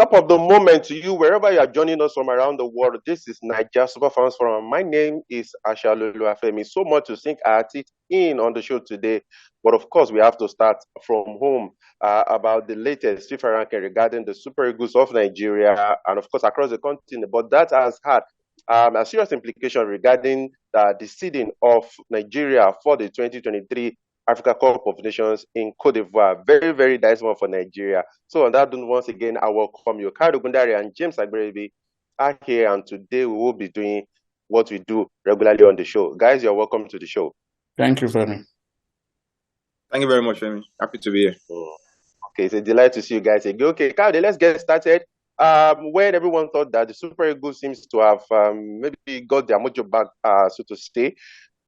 Top of the moment to you, wherever you are joining us from around the world. This is Niger Superfans Forum. My name is Ashalulu Afemi. So much to sink our teeth in on the show today. But of course, we have to start from home about the latest FIFA ranking regarding the Super Eagles of Nigeria and, of course, across the continent. But that has had a serious implication regarding the seeding of Nigeria for the 2023 Africa Cup of Nations in Cote d'Ivoire. Very, very nice one for Nigeria. So on that note, once again, I welcome you. Kyle Gundari and James Agberebi are here, and today we will be doing what we do regularly on the show. Guys, you're welcome to the show. Thank you, Femi. Thank you very much, Femi. Happy to be here. Okay, it's a delight to see you guys again. Okay, Kyle, let's get started. When everyone thought that the Super Eagles seems to have maybe got their mojo back, so to stay.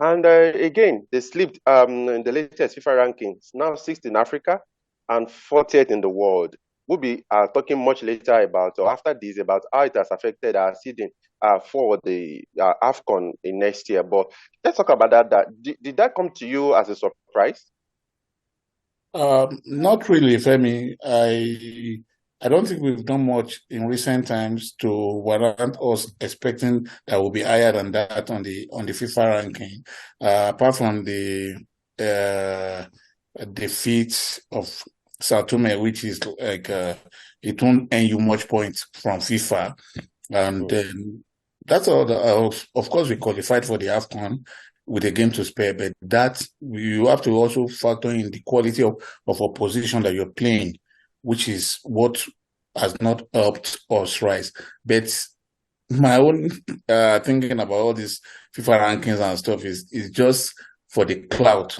And again, they slipped in the latest FIFA rankings, now 6th in Africa and 40th in the world. We'll be talking much later about, or after this, about how it has affected our seeding for the AFCON in next year. But let's talk about that. Did that come to you as a surprise? Not really, Femi. I don't think we've done much in recent times to warrant us expecting that we'll be higher than that on the FIFA ranking. Apart from the defeat of Sao Tome, which is like it won't earn you much points from FIFA, and then that's all. Of course, we qualified for the AFCON with a game to spare, but that you have to also factor in the quality of opposition that you're playing, which is what has not helped us rise. But my own thinking about all these FIFA rankings and stuff is just for the clout.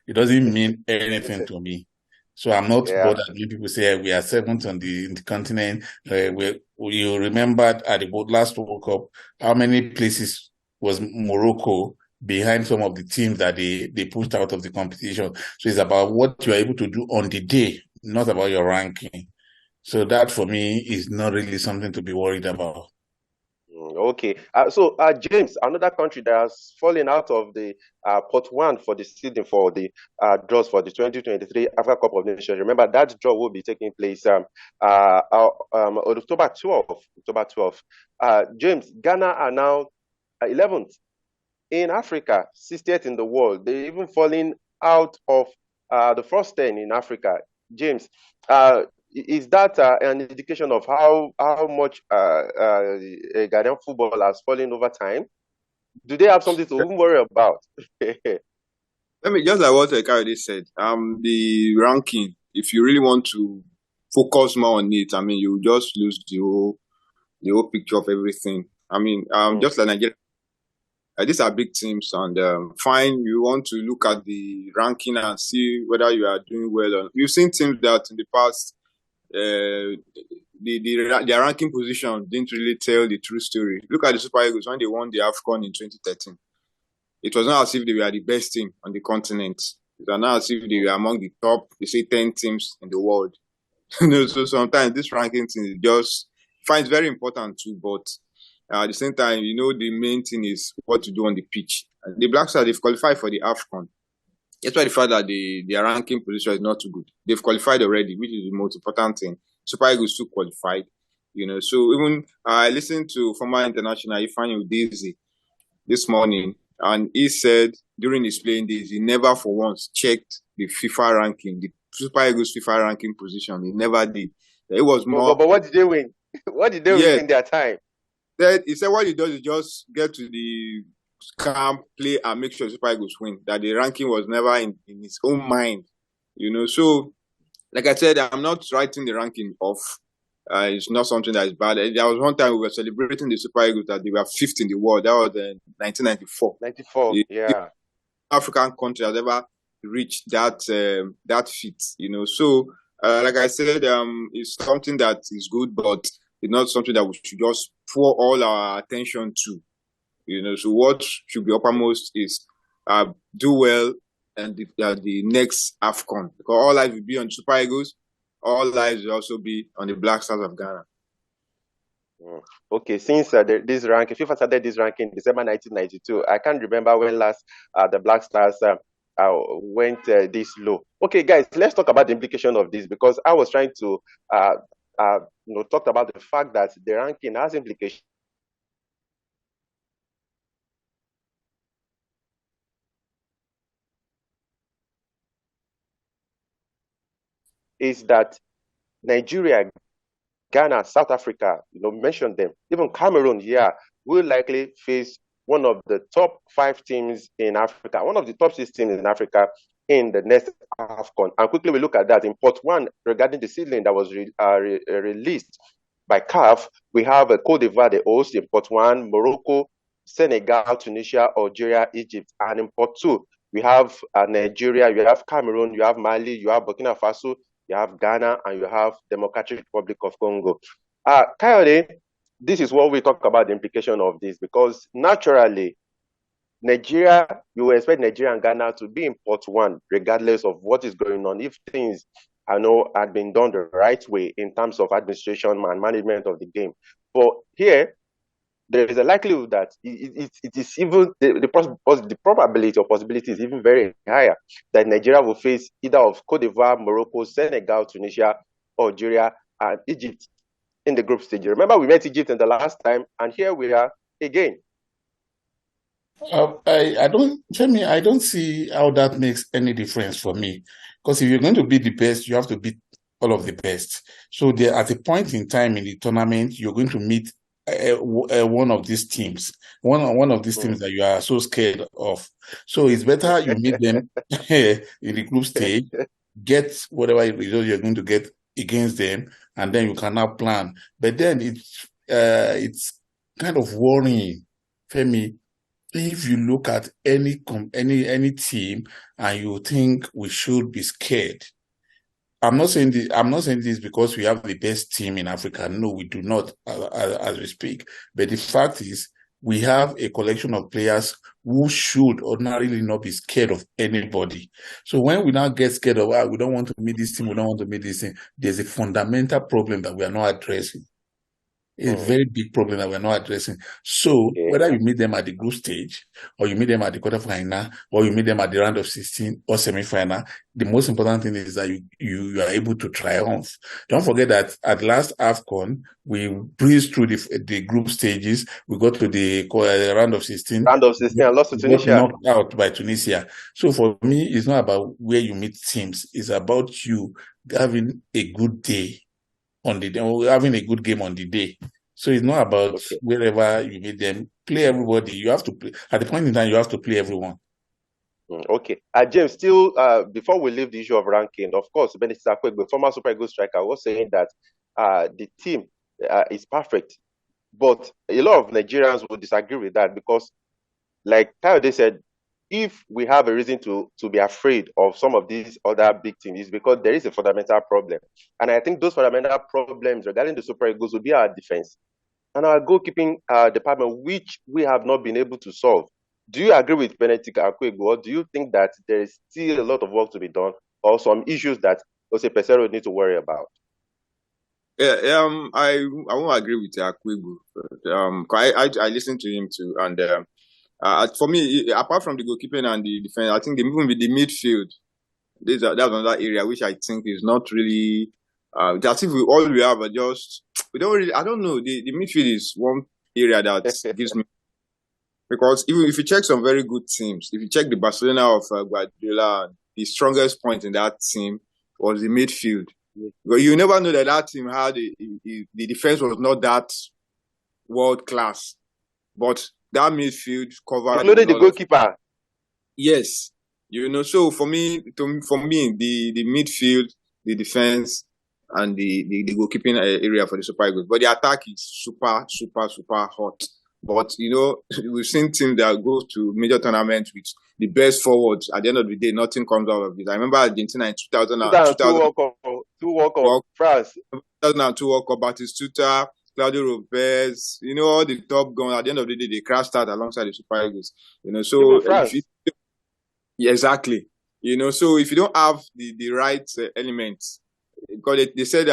It doesn't mean anything to me. So I'm not bothered when people say we are 7th on the continent. You remembered at the last World Cup, how many places was Morocco behind some of the teams that they pushed out of the competition. So it's about what you're able to do on the day, not about your ranking. So that for me is not really something to be worried about. Okay. So James, another country that has fallen out of the pot one for the seeding for the draws for the 2023 Africa Cup of Nations. Remember that draw will be taking place on October 12th. James, Ghana are now 11th in Africa, 60th in the world. They're even falling out of the first 10 in Africa. James, is that an indication of how much Ghanaian football has fallen over time? Do they have something to worry about? Let me, just like what Ekayode said, the ranking, if you really want to focus more on it, I mean, you just lose the whole picture of everything. I mean, just like Nigeria, these are big teams, and fine, you want to look at the ranking and see whether you are doing well. Or you've seen teams that in the past, their ranking position didn't really tell the true story. Look at the Super Eagles when they won the AFCON in 2013. It was not as if they were the best team on the continent. It was not as if they were among the top, they say, 10 teams in the world. So sometimes this ranking thing is just, fine, it's very important too, but at the same time, the main thing is what to do on the pitch. And the Black Stars, they've qualified for the AFCON. Despite the fact that their ranking position is not too good. They've qualified already, which is the most important thing. Super Eagles too qualified, So even I listened to former international Ifeanyi Udeze this morning, and he said during his playing days, he never for once checked the FIFA ranking, the Super Eagles FIFA ranking position. He never did. It was more. But what did they win? What did they win in their time? He said what he does is just get to the camp, play, and make sure Super Eagles win. That the ranking was never in his own mind, So, like I said, I'm not writing the ranking off. It's not something that is bad. There was one time we were celebrating the Super Eagles that they were 5th in the world. That was in 1994. 94, yeah. African country has ever reached that feat, So, like I said, it's something that is good, but it's not something that we should just pour all our attention to. So what should be uppermost is do well and the next AFCON. Because all eyes will be on Super Eagles, all eyes will also be on the Black Stars of Ghana. Okay, since this ranking, FIFA started this ranking in December 1992. I can't remember when last the Black Stars went this low. Okay, guys, let's talk about the implication of this, because I was trying to uh, talk about the fact that the ranking has implications. Is that Nigeria, Ghana, South Africa, mention them. Even Cameroon, will likely face one of the top 5 teams in Africa, one of the top 6 teams in Africa in the next AFCON. And quickly we look at that. In part 1, regarding the seedling that was released by CAF, we have Cote d'Ivoire, the host. In part 1, Morocco, Senegal, Tunisia, Algeria, Egypt. And in part 2, we have Nigeria, you have Cameroon, you have Mali, you have Burkina Faso, you have Ghana, and you have Democratic Republic of Congo. Coyote, this is what we talk about, the implication of this, because naturally, Nigeria, you will expect Nigeria and Ghana to be in pot 1, regardless of what is going on. If things had been done the right way in terms of administration and management of the game. But here, there is a likelihood that it is even the probability or possibility is even very higher that Nigeria will face either of Cote d'Ivoire, Morocco, Senegal, Tunisia, Algeria, and Egypt in the group stage. Remember, we met Egypt in the last time, and here we are again. I don't see how that makes any difference for me, because if you're going to be the best, you have to beat all of the best. So there, at a point in time in the tournament, you're going to meet one of these teams, one of these teams that you are so scared of. So it's better you meet them in the group stage, get whatever result you're going to get against them, and then you can now plan. But then it's kind of worrying, Femi, if you look at any team and you think we should be scared. I'm not saying this because we have the best team in Africa. No, we do not, as we speak. But the fact is, we have a collection of players who should ordinarily not be scared of anybody. So when we now get scared of, we don't want to meet this team, we don't want to meet this team, there's a fundamental problem that we are not addressing. It's a very big problem that we're not addressing. So whether you meet them at the group stage, or you meet them at the quarterfinal, or you meet them at the round of 16 or semi-final, the most important thing is that you are able to triumph. Don't forget that at last AFCON, we breezed through the group stages. We got to the round of 16. Round of 16, and lost to Tunisia. Knocked out by Tunisia. So for me, it's not about where you meet teams. It's about you having a good day on the day, or having a good game on the day. So it's not about wherever you meet them. Play everybody. You have to play. At the point in time, you have to play everyone. Okay. James, still, before we leave the issue of ranking, of course, Benedict Akwegbe, former Super Eagles striker, was saying that the team is perfect. But a lot of Nigerians will disagree with that, because, like Kayode said, if we have a reason to be afraid of some of these other big teams, it's because there is a fundamental problem. And I think those fundamental problems regarding the Super Eagles will be our defense and our goalkeeping department, which we have not been able to solve. Do you agree with Benedict Akwegbe, or do you think that there is still a lot of work to be done, or some issues that Jose Peseiro need to worry about? I won't agree with Akwegbe. I listened to him too, and for me, apart from the goalkeeping and the defense, I think even with the midfield, that's another area which I think is not really. That's if all we have are just, we don't really. I don't know. The midfield is one area that gives me, because even if you check some very good teams, if you check the Barcelona of Guardiola, the strongest point in that team was the midfield. But you never know that team had the defense was not that world class, but that midfield covered, including the goalkeeper. Yes, so for me, the midfield, the defense, and the goalkeeping area for the Super Eagles. But the attack is super, super, super hot. But we've seen teams that go to major tournaments with the best forwards. At the end of the day, nothing comes out of it. I remember Argentina in 2002 World Cup, France. 2002 World Cup, Batistuta, Claudio Lopez, all the top guns. At the end of the day, they crashed out alongside the Super Eagles. So exactly. So if you don't have the right elements, because they said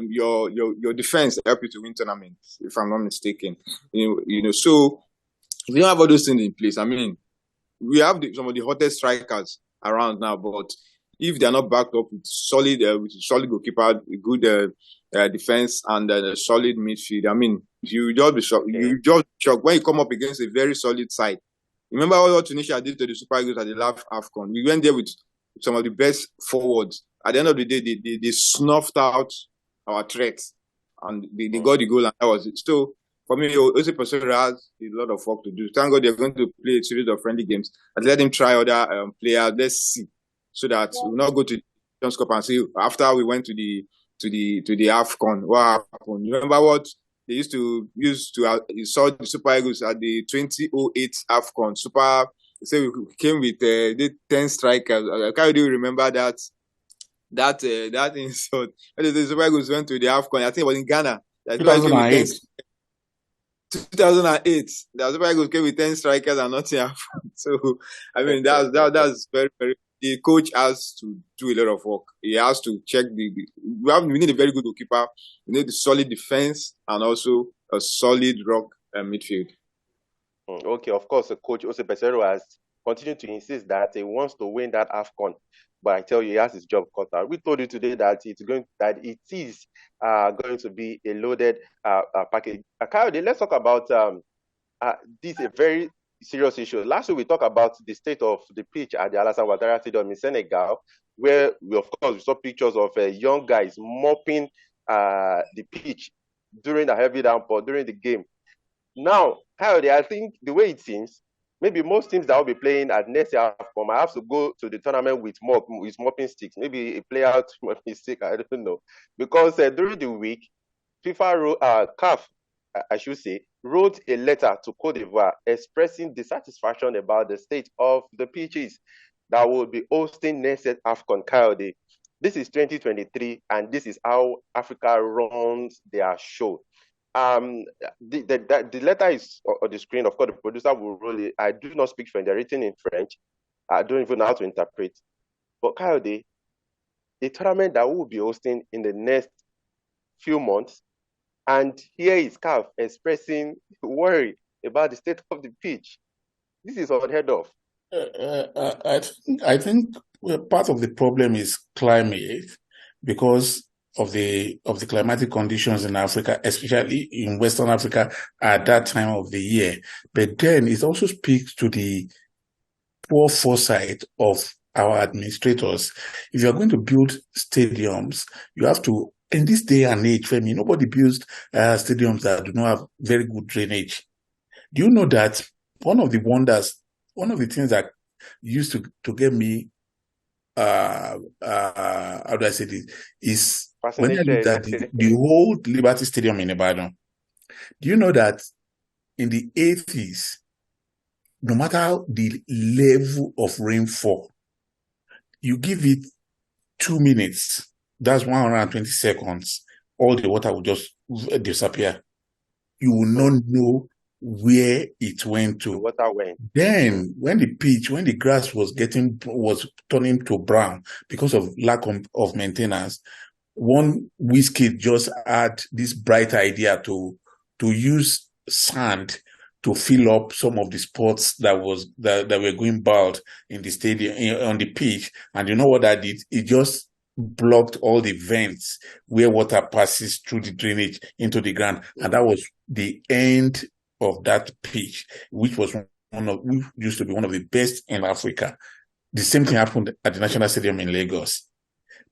your defense help you to win tournaments, if I'm not mistaken. So if you don't have all those things in place, I mean, we have some of the hottest strikers around now, but if they're not backed up with solid goalkeeper, good defense, and a solid midfield, I mean, you just be shocked. You just shocked when you come up against a very solid side. Remember what Tunisia did to the Super Eagles at the last AFCON? We went there with some of the best forwards. At the end of the day, they snuffed out our threats, and they got the goal, and that was it. So, for me, Jose Pessoa has a lot of work to do. Thank God they're going to play a series of friendly games and let them try other players. Let's see, so that we'll not go to the Champions Cup and see after we went to the AFCON what happened. You remember what they used to you saw the Super Eagles at the 2008 AFCON Super. They say we came with 10 strikers. How do you remember that insult? When the Super Eagles went to the AFCON, I think it was in Ghana. 2008. 2008, the Super Eagles came with 10 strikers and nothing happened. So, I mean, that's very, very. The coach has to do a lot of work. He has to check we need a very good goalkeeper. We need a solid defense and also a solid rock midfield. Okay, of course, the coach Jose Pesero has continued to insist that he wants to win that AFCON. But I tell you, he has his job cut out. We told you today that it is going to be a loaded package. Kayode, let's talk about this a very serious issue. Last week we talked about the state of the pitch at the Alassane Ouattara Stadium in Senegal, where we saw pictures of young guys mopping the pitch during the heavy downpour during the game. Now, Kayode, I think the way it seems, maybe most teams that will be playing at next year AFCON might have to go to the tournament with mopping sticks. Maybe a player out mopping stick, I don't know. Because during the week, CAF, I should say, wrote a letter to Cote d'Ivoire expressing dissatisfaction about the state of the pitches that will be hosting next year's AFCON. Kayode, this is 2023, and this is how Africa runs their show. The letter is on the screen. Of course, the producer will roll it. I do not speak French. They're written in French. I don't even know how to interpret. But Kayode, a tournament that we'll be hosting in the next few months, and here is CAF expressing worry about the state of the pitch. This is unheard of. I think part of the problem is climate, because of the climatic conditions in Africa, especially in Western Africa at that time of the year. But then it also speaks to the poor foresight of our administrators. If you're going to build stadiums, you have to, in this day and age, Femi, nobody builds stadiums that do not have very good drainage. Do you know that one of the things that used to get me, how do I say this, is when I looked at the whole Liberty Stadium in Ibadan. Do you know that in the 80s, no matter the level of rainfall, you give it 2 minutes, that's 120 seconds, all the water will just disappear. You will not know where it went to. The water went. Then, when the grass was turning to brown because of lack of maintenance, one whiskey just had this bright idea to use sand to fill up some of the spots that were going bald in the stadium, on the pitch. And you know what that did? It just blocked all the vents where water passes through the drainage into the ground. And that was the end of that pitch, which used to be one of the best in Africa. The same thing happened at the National Stadium in Lagos.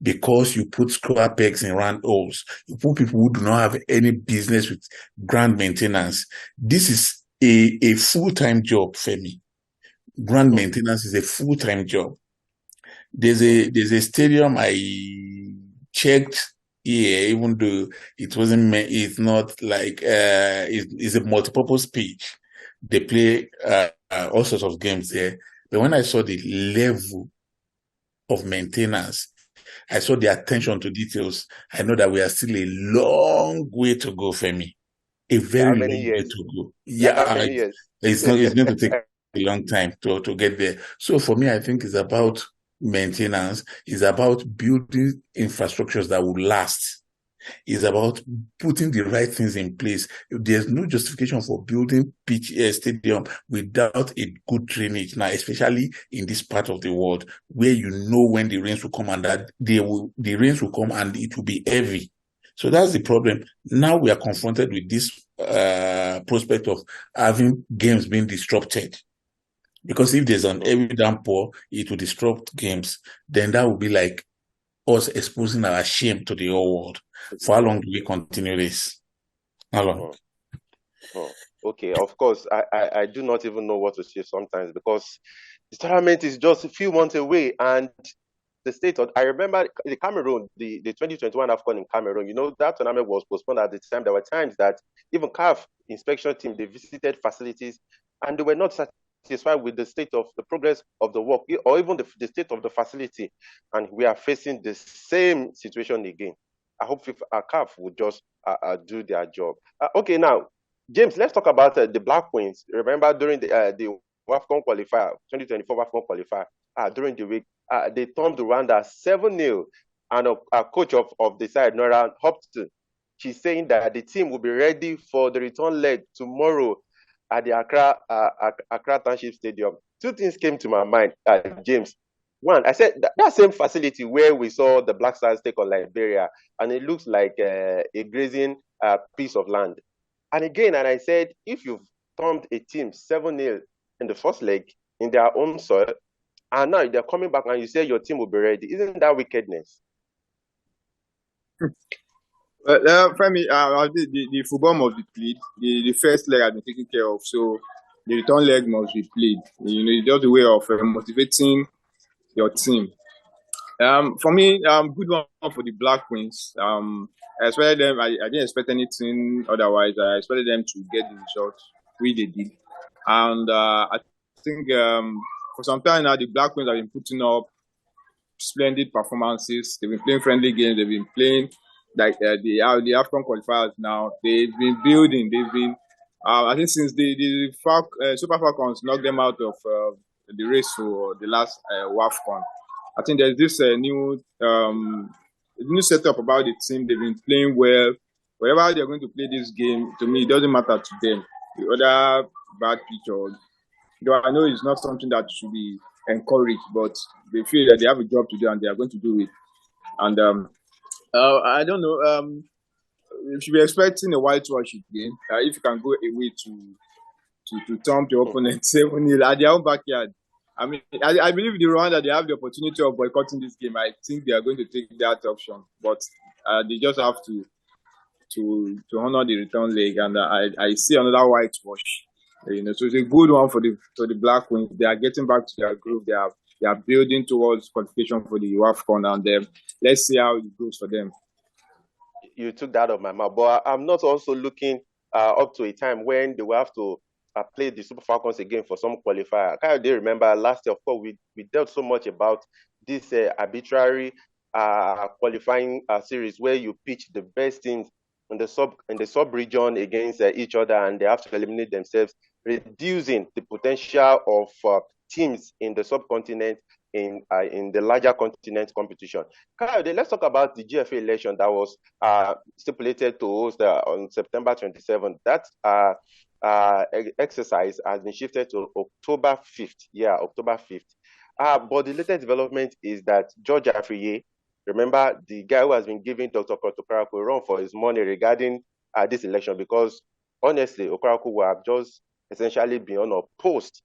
Because you put square pegs in round holes, you put people who do not have any business with ground maintenance. This is a full-time job, Femi. Ground maintenance is a full-time job. There's a stadium I checked here, even though it's not like it's a multi-purpose pitch. They play all sorts of games there. But when I saw the level of maintenance, I saw the attention to details, I know that we are still a long way to go, Femi. A very long way to go. It's going to take a long time to get there. So for me, I think it's about maintenance. It's about building infrastructures that will last. It's about putting the right things in place. There's no justification for building stadium without a good drainage now, especially in this part of the world where you know when the rains will come and that the rains will come and it will be heavy. So that's the problem. Now we are confronted with this prospect of having games being disrupted. Because if there's an heavy downpour, it will disrupt games. Then that will be like us exposing our shame to the whole world. For how long do we continue this? How long? Okay, of course, I do not even know what to say sometimes because the tournament is just a few months away, and the state of, I remember the Cameroon, the 2021 AFCON in Cameroon, that tournament was postponed at the time. There were times that even CAF inspection team, they visited facilities and they were not satisfied with the state of the progress of the work or even the state of the facility. And we are facing the same situation again. I hope CAF would just do their job. Okay, now, James, let's talk about the Black Queens. Remember during the AFCON qualifier, 2024 AFCON qualifier, during the week, they thumped Rwanda 7-0, and a coach of the side, Nora Hopton, she's saying that the team will be ready for the return leg tomorrow at the Accra Township Stadium. Two things came to my mind, James. One, I said that same facility where we saw the Black Stars take on Liberia, and it looks like a grazing piece of land. And again, and I said, if you've thumped a team 7-0 in the first leg in their own soil, and now they're coming back and you say your team will be ready, isn't that wickedness? Femi, the football must be played. The first leg has been taken care of, so the return leg must be played. It's just a way of motivating your team. For me, good one for the Black Queens. I expected them. I didn't expect anything otherwise. I expected them to get the result, which they did. And I think for some time now, the Black Queens have been putting up splendid performances. They've been playing friendly games. They've been playing like the AFCON qualifiers now. They've been building. They've been, I think since the Super Falcons knocked them out of the race for the last WAFCON, I think there's this new setup about the team. They've been playing well. Wherever they're going to play this game, to me, it doesn't matter to them. The other bad picture, I know it's not something that should be encouraged, but they feel that they have a job to do and they are going to do it. And I don't know. You should be expecting a whitewash game. If you can go away to thump your opponent 7-0 at their own backyard. I mean, I believe the Rwanda, they have the opportunity of boycotting this game. I think they are going to take that option, but they just have to honor the return leg, and I see another whitewash. So it's a good one for the Black Queens. They are getting back to their groove. They are building towards qualification for the AFCON, and let's see how it goes for them. You took that off my mouth, but I'm not also looking up to a time when they will have to play the Super Falcons again for some qualifier. I can't remember last year, of course, we dealt so much about this arbitrary qualifying series where you pitch the best teams in the sub region against each other, and they have to eliminate themselves, reducing the potential of teams in the subcontinent in the larger continent competition. Kayode, let's talk about the GFA election that was stipulated to host on September 27th. That exercise has been shifted to October 5th. Yeah, October 5th. But the latest development is that George Afriye, remember the guy who has been giving Dr. Okoraku a run for his money regarding this election, because honestly, Okoraku will have just essentially been on a post.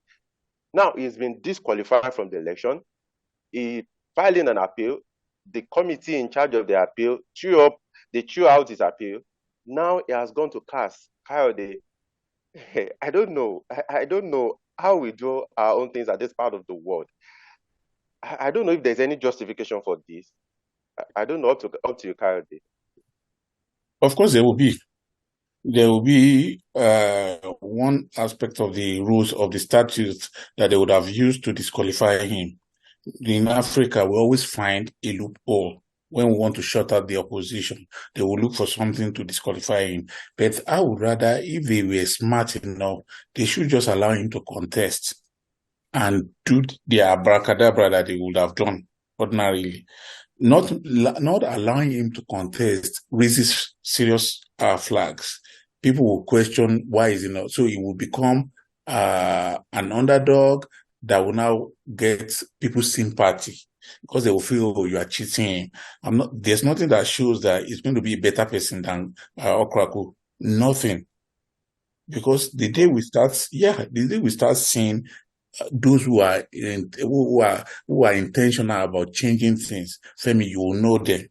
Now he's been disqualified from the election. He filed in an appeal. The committee in charge of the appeal threw out his appeal. Now he has gone to CAS. Kayode, I don't know. I don't know how we do our own things at this part of the world. I don't know if there's any justification for this. I don't know up to you, Kayode. Of course, there will be. There will be one aspect of the rules of the statutes that they would have used to disqualify him. In Africa, we always find a loophole when we want to shut out the opposition. They will look for something to disqualify him. But I would rather, if they were smart enough, they should just allow him to contest and do the abracadabra that they would have done ordinarily. Not allowing him to contest raises serious flags. People will question why is he not. So he will become an underdog that will now get people's sympathy because they will feel, oh, you are cheating. There's nothing that shows that he's going to be a better person than Okraku. Nothing. Because the day we start seeing those who are intentional about changing things, Femi, you will know them.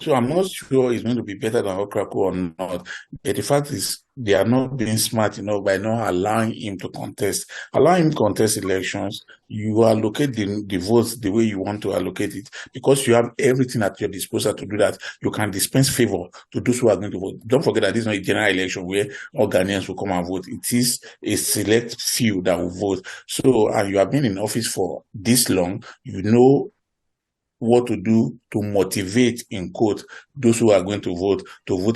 So I'm not sure it's going to be better than Okrako or not. But the fact is, they are not being smart enough by not allowing him to contest. Allowing him to contest elections, you allocate the votes the way you want to allocate it because you have everything at your disposal to do that. You can dispense favor to those who are going to vote. Don't forget that this is not a general election where all Ghanaians will come and vote. It is a select few that will vote. So, and you have been in office for this long, you know what to do to motivate, in quote, those who are going to vote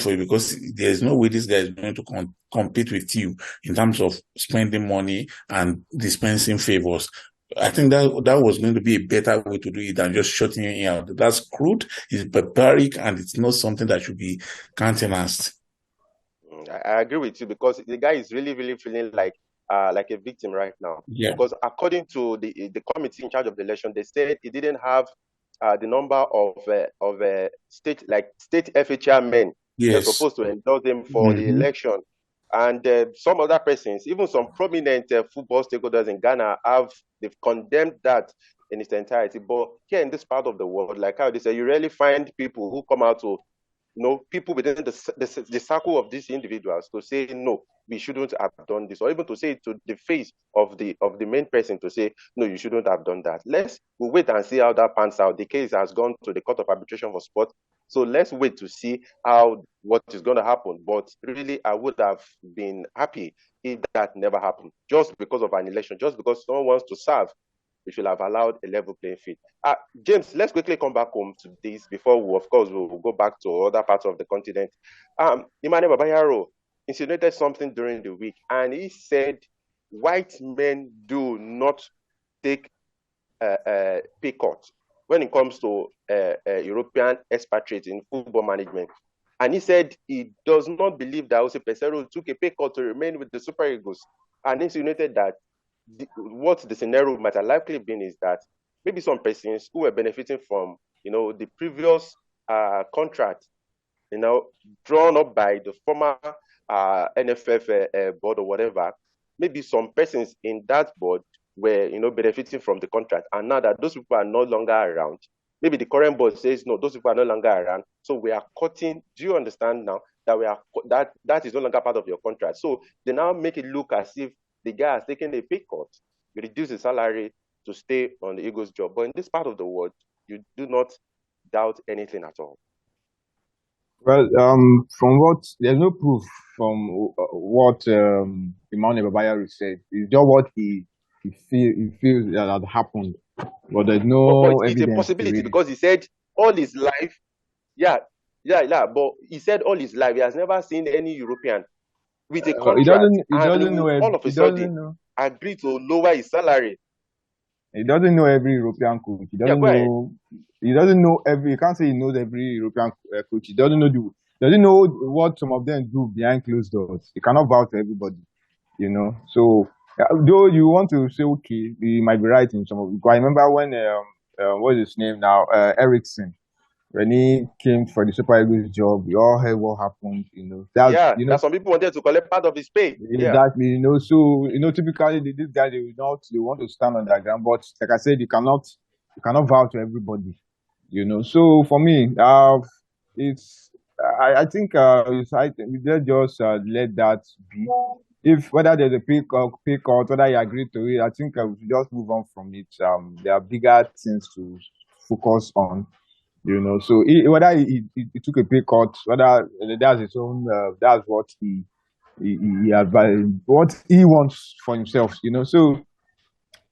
for you, because there's no way this guy is going to compete with you in terms of spending money and dispensing favors. I think that was going to be a better way to do it than just shutting him out. That's crude, it's barbaric, and it's not something that should be countenanced. I agree with you because the guy is really, really feeling like a victim right now. Yeah. Because according to the committee in charge of the election, they said he didn't have the number of state FHR men they're supposed to endorse him for the election. And some other persons, even some prominent football stakeholders in Ghana, they've condemned that in its entirety. But here in this part of the world, like how they say, you rarely find people who come out to, people within the circle of these individuals to say, no, we shouldn't have done this, or even to say it to the face of the main person to say, no, you shouldn't have done that. We'll wait and see how that pans out. The case has gone to the Court of Arbitration for Sport. So let's wait to see what is going to happen. But really, I would have been happy if that never happened, just because of an election, just because someone wants to serve. We should have allowed a level playing field. James, let's quickly come back home to this before we'll go back to other parts of the continent. Emmanuel Babayaro insinuated something during the week, and he said white men do not take pay cut when it comes to European expatriates in football management. And he said he does not believe that Jose Peseiro took a pay cut to remain with the Super Eagles, and insinuated that what the scenario might have likely been is that maybe some persons who were benefiting from, the previous contract, drawn up by the former NFF board or whatever, maybe some persons in that board were, benefiting from the contract. And now that those people are no longer around, maybe the current board says, no, those people are no longer around. So we are cutting. Do you understand now that that is no longer part of your contract? So they now make it look as if the guy has taken a pay cut, you reduce his salary to stay on the Eagles job. But in this part of the world, you do not doubt anything at all. Well, from there's no proof from what Emmanuel Babayaro said. It's just what he feels that had happened, but there's no evidence. It's a possibility because he said all his life, but he said all his life he has never seen any European with a contract. He doesn't know all of a sudden agree to lower his salary. He doesn't know every European coach. He doesn't know. He doesn't know every. You can't say he knows every European coach. He doesn't know what some of them do behind closed doors. He cannot vouch for everybody, So though you want to say, okay, he might be right in some of it. I remember when what's his name now, Ericsson, when he came for the Super Eagles job, we all heard what happened, that some people wanted to collect part of his pay. Exactly, So, typically these guys, they want to stand on that ground. But like I said, you cannot vouch to everybody, So for me, I think let's just let that be. If whether there's a pay cut, whether you agree to it, I think we should just move on from it. There are bigger things to focus on. So whether he took a pay cut, whether that's his own, that's what he what he wants for himself, So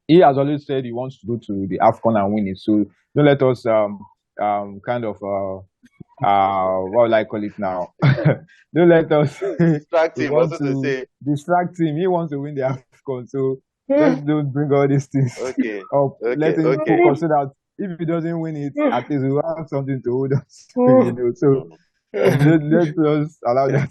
he has always said he wants to go to the AFCON and win it. So don't let us kind of what will I call it now? Don't let us distract him. Distract him. He wants to win the AFCON. So let's don't bring all these things up. Let him consider that. if he doesn't win it, at least we'll have something to hold us. So let us allow that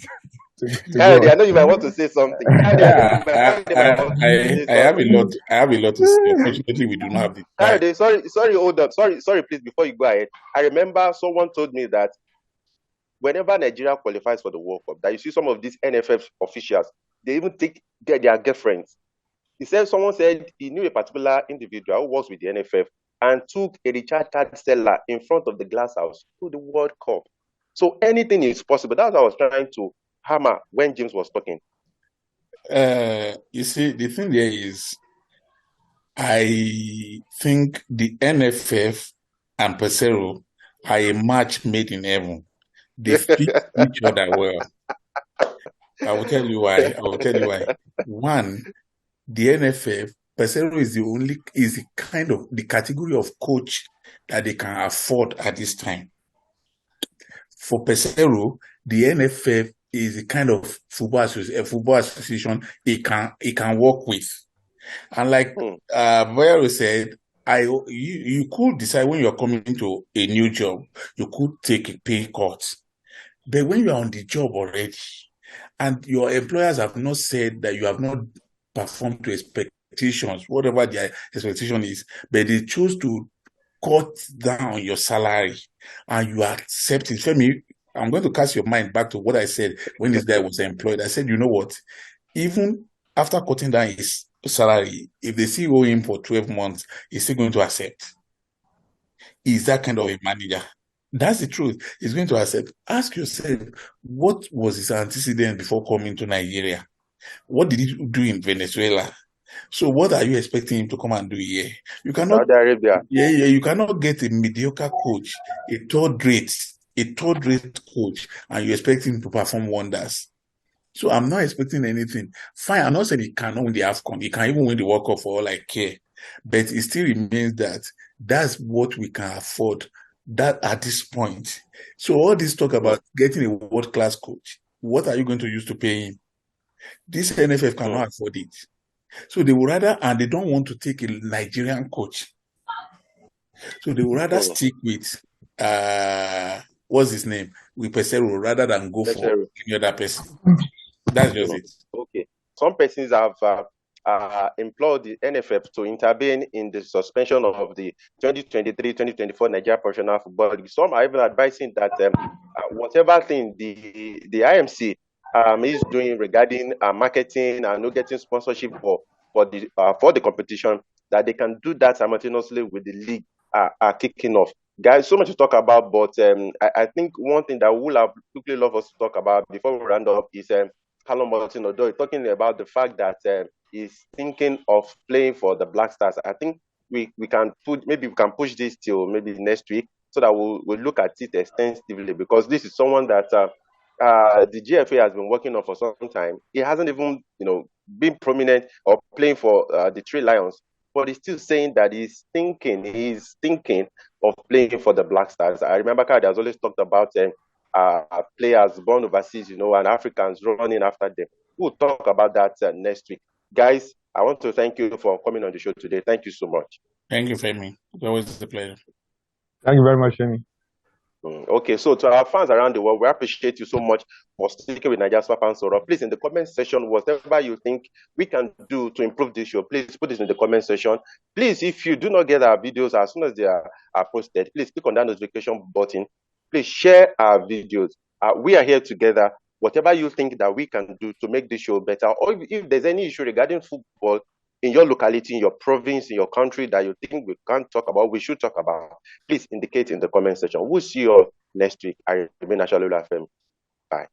to go Kennedy, I on. know you might want to say something. Kennedy, I know Yeah, Kennedy might want to say I have a something. lot. I have a lot to say. Unfortunately, we do not have the time. Kennedy, sorry, hold on. Sorry, please, before you go ahead. I remember someone told me that whenever Nigeria qualifies for the World Cup, that you see some of these NFF officials, they even get their girlfriends. Someone said he knew a particular individual who works with the NFF and took a recharge card seller in front of the glass house to the World Cup. So anything is possible. That's what I was trying to hammer when James was talking. You see, the thing there is, I think the NFF and Pesero are a match made in heaven. They fit each other well. I will tell you why. One, the NFF, Pesero is the kind of the category of coach that they can afford at this time. For Pesero, the NFF is the kind of football association he can work with. And like Vero said, you could decide when you're coming into a new job, you could take a pay cut. But when you're on the job already, and your employers have not said that you have not performed to expectations, whatever their expectation is, but they choose to cut down your salary and you accept it. Femi, I'm going to cast your mind back to what I said when this guy was employed. I said, you know what? Even after cutting down his salary, if they still owe him for 12 months, he's still going to accept. He's that kind of a manager. That's the truth. He's going to accept. Ask yourself, what was his antecedent before coming to Nigeria? What did he do in Venezuela? So what are you expecting him to come and do here? You cannot. Saudi Arabia. You cannot get a mediocre coach, a third rate coach, and you expect him to perform wonders. So I'm not expecting anything. Fine, I'm not saying he cannot win the AFCON. He can even win the World Cup for all I care. But it still remains that that's what we can afford that at this point. So all this talk about getting a world-class coach, what are you going to use to pay him? This NFF cannot afford it. So they would rather, and they don't want to take a Nigerian coach. So they would rather stick with, what's his name? With Pesero rather than go for any other person. That's just it. Okay. Some persons have implored the NFF to intervene in the suspension of the 2023-2024 Nigeria Professional Football League. Some are even advising that whatever thing the IMC is doing regarding marketing and not getting sponsorship for the competition, that they can do that simultaneously with the league kicking off. Guys, so much to talk about, but I think one thing that we will have quickly love us to talk about before we round up is Callum Martin-Odoi talking about the fact that he's thinking of playing for the Black Stars. I think we can push this till maybe next week so that we'll look at it extensively, because this is someone that the GFA has been working on for some time. He hasn't even been prominent or playing for the Three Lions, but he's still saying that he's thinking of playing for the Black Stars. I remember Kyle has always talked about players born overseas, and Africans running after them. We'll talk about that next week. Guys, I want to thank you for coming on the show today. Thank you so much. Thank you, Femi. It's always a pleasure. Thank you very much, Femi. Okay, so to our fans around the world, we appreciate you so much for sticking with Nigeria Super Fans Forum. Please, in the comment section, whatever you think we can do to improve this show, please put this in the comment section. Please, if you do not get our videos as soon as they are posted, please click on that notification button. Please share our videos. We are here together. Whatever you think that we can do to make this show better, or if there's any issue regarding football in your locality, in your province, in your country that you think we can't talk about, we should talk about, please indicate in the comment section. We'll see you all next week. I remain Ashalula FM. Bye.